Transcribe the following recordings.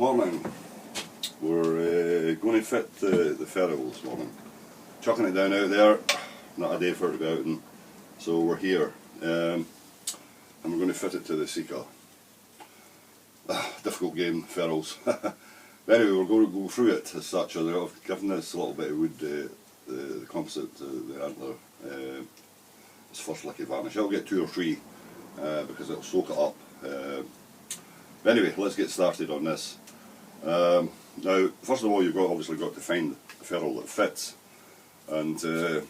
Morning. We're going to fit the ferrule this morning. Chucking it down out there, not a day for it to go out in, so we're here. And we're going to fit it to the Sika. Difficult game, ferrules. But anyway, we're going to go through it as such. I've given this a little bit of wood, the composite, the antler, its first licky varnish. I'll get 2 or 3 because it'll soak it up. But anyway, let's get started on this. Now, first of all, you've obviously got to find a ferrule that fits, and so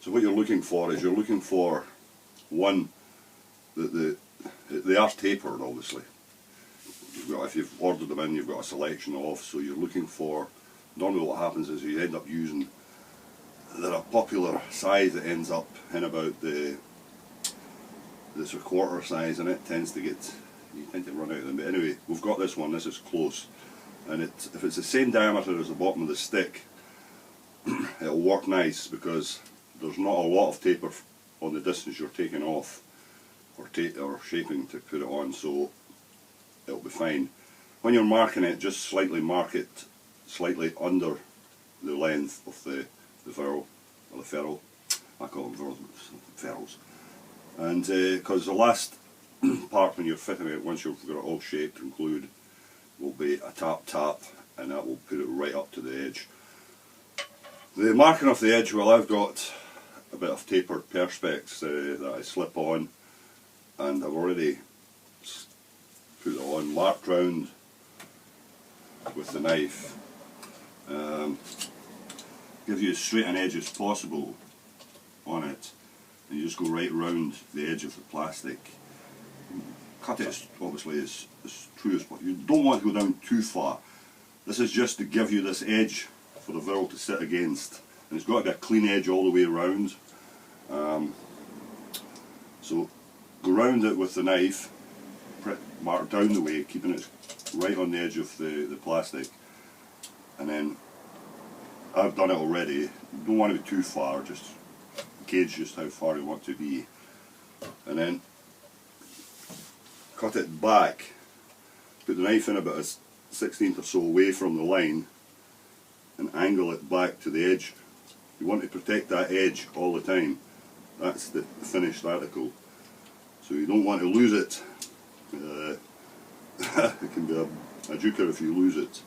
what you're looking for is one that they are tapered, obviously. If you've ordered them in, you've got a selection of, so you're looking for. Normally, what happens is you end up using. They're a popular size that ends up in about the 3/4 size, and it tends to get. You tend to run out of them, but anyway, we've got this one. This is close, and if it's the same diameter as the bottom of the stick, it'll work nice because there's not a lot of taper on the distance you're taking off or shaping to put it on, so it'll be fine. When you're marking it, just slightly mark it slightly under the length of the ferrule, or the ferrule. I call them ferrules, and because the last part when you're fitting it, once you've got it all shaped and glued, will be a tap, and that will put it right up to the edge. The marking of the edge, well, I've got a bit of tapered perspex that I slip on, and I've already put it on, marked round with the knife. Give you as straight an edge as possible on it, and you just go right round the edge of the plastic. Cut it obviously as true as possible. You don't want to go down too far. This is just to give you this edge for the ferrule to sit against, and it's got to be a clean edge all the way around. So go round it with the knife, mark down the way, keeping it right on the edge of the plastic, and then I've done it already. You don't want to be too far, just gauge just how far you want to be, and then cut it back, put the knife in about a 1/16 or so away from the line, and angle it back to the edge. You want to protect that edge all the time. That's the finished article, so you don't want to lose it. It can be a juker if you lose it,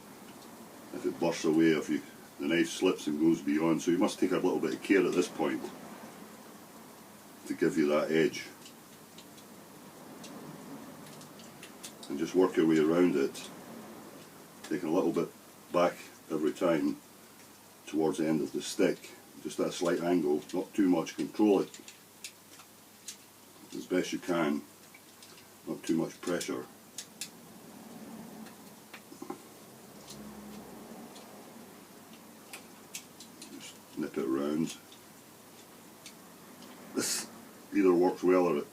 if it bursts away, if the knife slips and goes beyond, so you must take a little bit of care at this point to give you that edge. And just work your way around it, taking a little bit back every time towards the end of the stick, just at a slight angle, not too much. Control it as best you can, not too much pressure. Just nip it around. This either works well or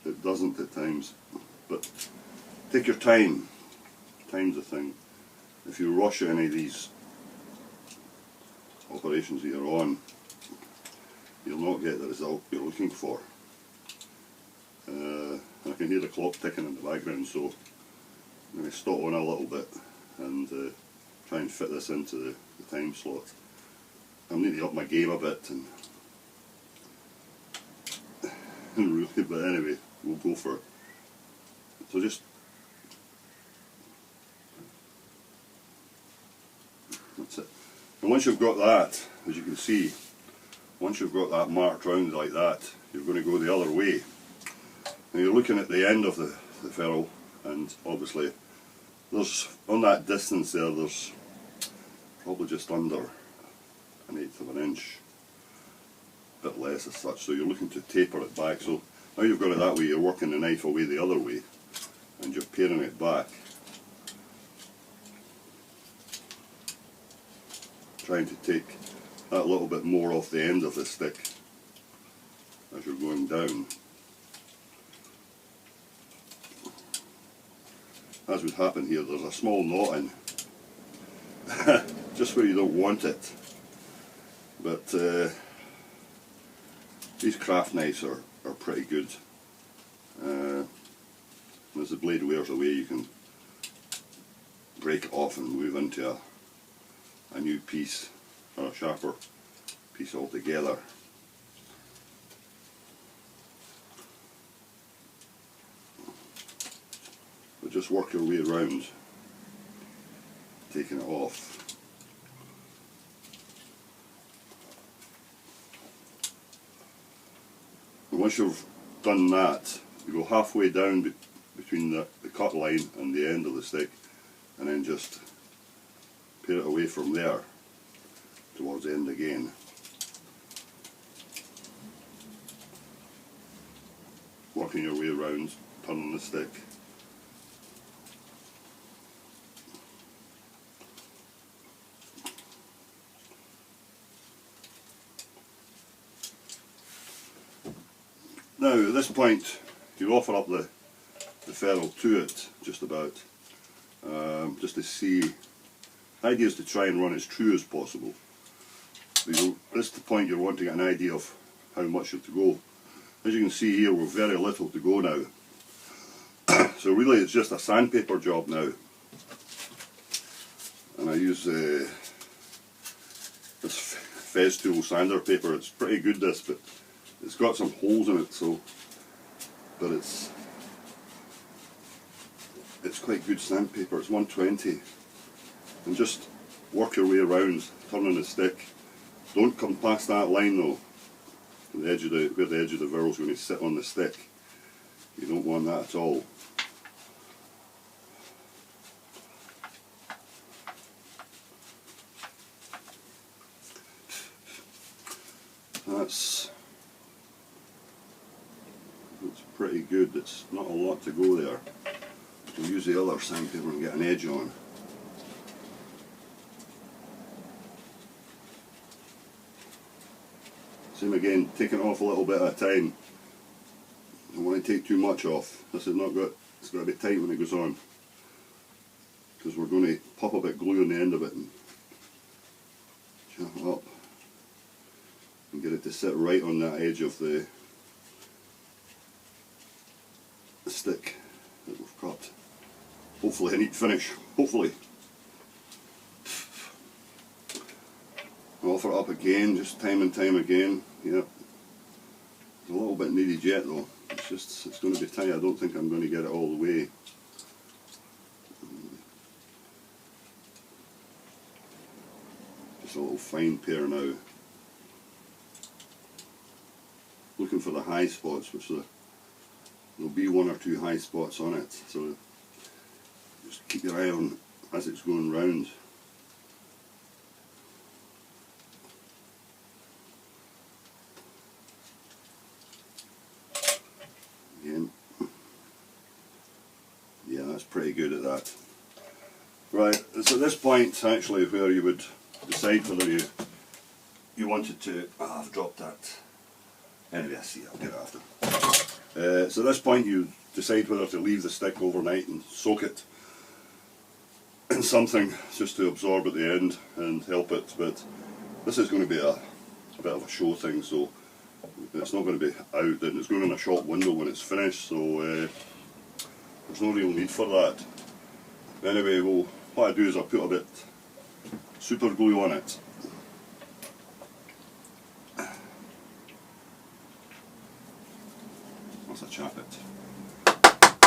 it doesn't at times, but take your time. Time's the thing. If you rush any of these operations that you're on, you'll not get the result you're looking for. I can hear the clock ticking in the background, so I'm going to stop on a little bit and try and fit this into the time slot. I'm need to up my game a bit, and really, but anyway, we'll go for it. So just that's it. And once you've got that, as you can see, once you've got that marked round like that, you're going to go the other way. And you're looking at the end of the ferrule, and obviously there's, on that distance there, there's probably just under 1/8 of an inch, a bit less as such, so you're looking to taper it back. So now you've got it that way, you're working the knife away the other way, and you're paring it back, trying to take that little bit more off the end of the stick as you're going down. As would happen here, there's a small knot in just where you don't want it, but these craft knives are pretty good. As the blade wears away, you can break it off and move into a new piece, or a sharper piece altogether. But just work your way around, taking it off. And once you've done that, you go halfway down between the cut line and the end of the stick, and then just pare it away from there towards the end again. Working your way around, turning the stick. Now at this point you offer up the ferrule to it, just about, just to see. The idea is to try and run as true as possible. This is the point you're wanting to get an idea of how much you have to go. As you can see here, we're very little to go now. So really it's just a sandpaper job now. And I use this Festool sander paper. It's pretty good, this, but it's got some holes in it, so, but it's quite good sandpaper. It's 120. And just work your way around, turning the stick. Don't come past that line though, the edge of where the edge of the ferrule is going to sit on the stick. You don't want that at all. That's pretty good. It's not a lot to go there. We'll use the other sandpaper and get an edge on. Same again, taking off a little bit at a time. Don't want to take too much off. This is not got, it's got to be tight when it goes on, because we're going to pop a bit of glue on the end of it and chop it up and get it to sit right on that edge of the stick that we've cut. Hopefully a neat finish, hopefully. I'll offer it up again, just time and time again. Yep. It's a little bit needed yet though. It's going to be tight. I don't think I'm going to get it all the way. Just a little fine pair now. Looking for the high spots, which there'll be one or two high spots on it. So just keep your eye on as it's going round. Again. Yeah, that's pretty good at that. Right, it's at this point actually where you would decide whether you wanted to. Oh, I've dropped that. Anyway, I see, I'll get it after. So at this point you decide whether to leave the stick overnight and soak it in something just to absorb at the end and help it, but this is going to be a bit of a show thing, so it's not going to be out, and it's going in a shop window when it's finished, so there's no real need for that. Anyway, well, what I do is I put a bit super glue on it. That's a chap it.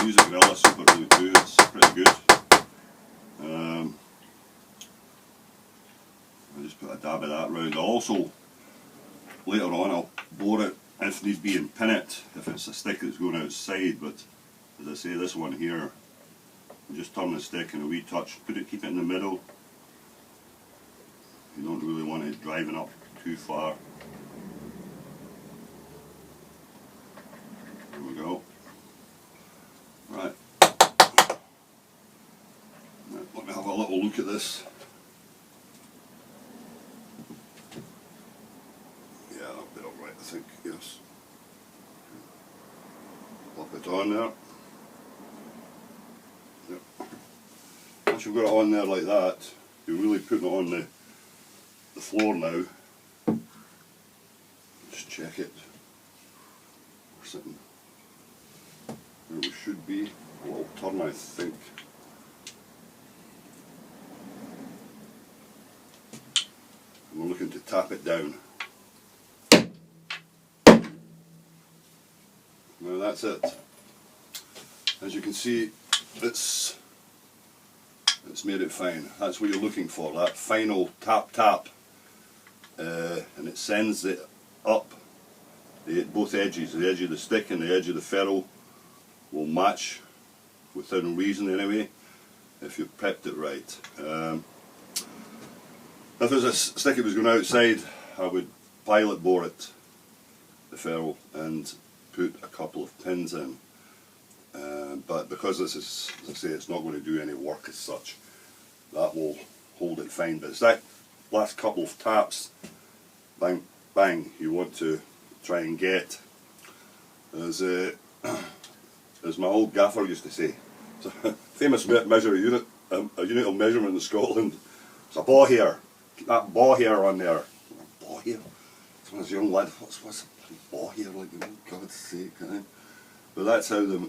Use a Gorilla super glue too, it's pretty good. I just put a dab of that round. I'll also, later on, I'll bore it if need be and pin it if it's a stick that's going outside, but as I say, this one here, just turn the stick and a wee touch, keep it in the middle. You don't really want it driving up too far. There we go. Right. Let me have a little look at this. Yeah, that'll be alright, I think, yes. Pop it on there. Yep. Once you've got it on there like that, you're really putting it on the floor now. Just check it. We're sitting where we should be. A little turn, I think. going to tap it down. Now that's it. As you can see, it's made it fine. That's what you're looking for, that final tap tap, and it sends it up. Both edges, the edge of the stick and the edge of the ferrule will match within reason anyway, if you've prepped it right. If there's a stick that was going outside, I would pilot bore it, the ferrule, and put a couple of pins in. But because this is, as I say, it's not going to do any work as such, that will hold it fine. But it's that last couple of taps, bang, bang, you want to try and get. As my old gaffer used to say, it's a famous measure unit of measurement in Scotland. It's a ball hair. Keep that ball hair on there. Ball hair? It's when I was a young lad, what's a ball hair like? God's sake, right? But that's how the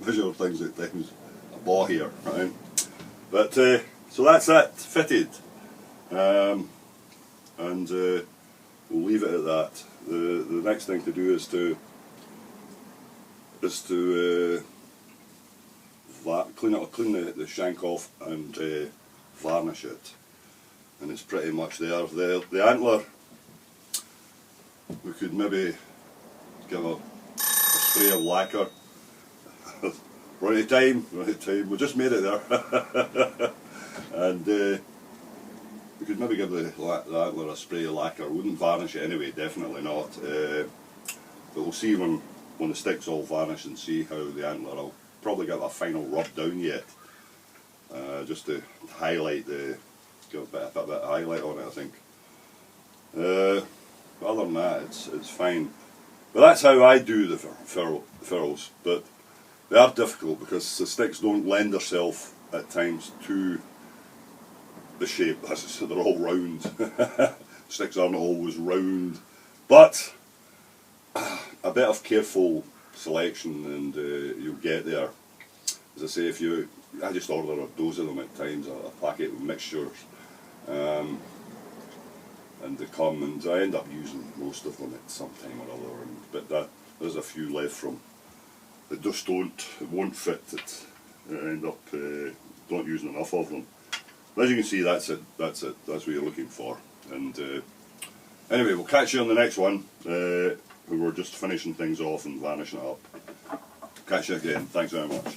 measure things at times, a ball hair, right? But so that's that fitted, and we'll leave it at that. The next thing to do is to clean the shank off and varnish it, and it's pretty much there. The antler, we could maybe give a spray of lacquer. Run out of time, we just made it there. And we could maybe give the antler a spray of lacquer. We wouldn't varnish it anyway, definitely not. But we'll see when the stick's all varnished and see how the antler, I'll probably get a final rub down yet. Just to highlight give a bit of highlight on it, I think. But other than that, it's fine. But that's how I do the ferrules. But they are difficult because the sticks don't lend themselves at times to the shape. They're all round. Sticks aren't always round. But a bit of careful selection and you'll get there. As I say, I just order a dose of them at times, a packet with mixtures. And they come, and I end up using most of them at some time or other. But there's a few left from that just won't fit. I end up not using enough of them. But as you can see, that's it. That's what you're looking for. And anyway, we'll catch you on the next one. We're just finishing things off and varnishing it up. Catch you again. Thanks very much.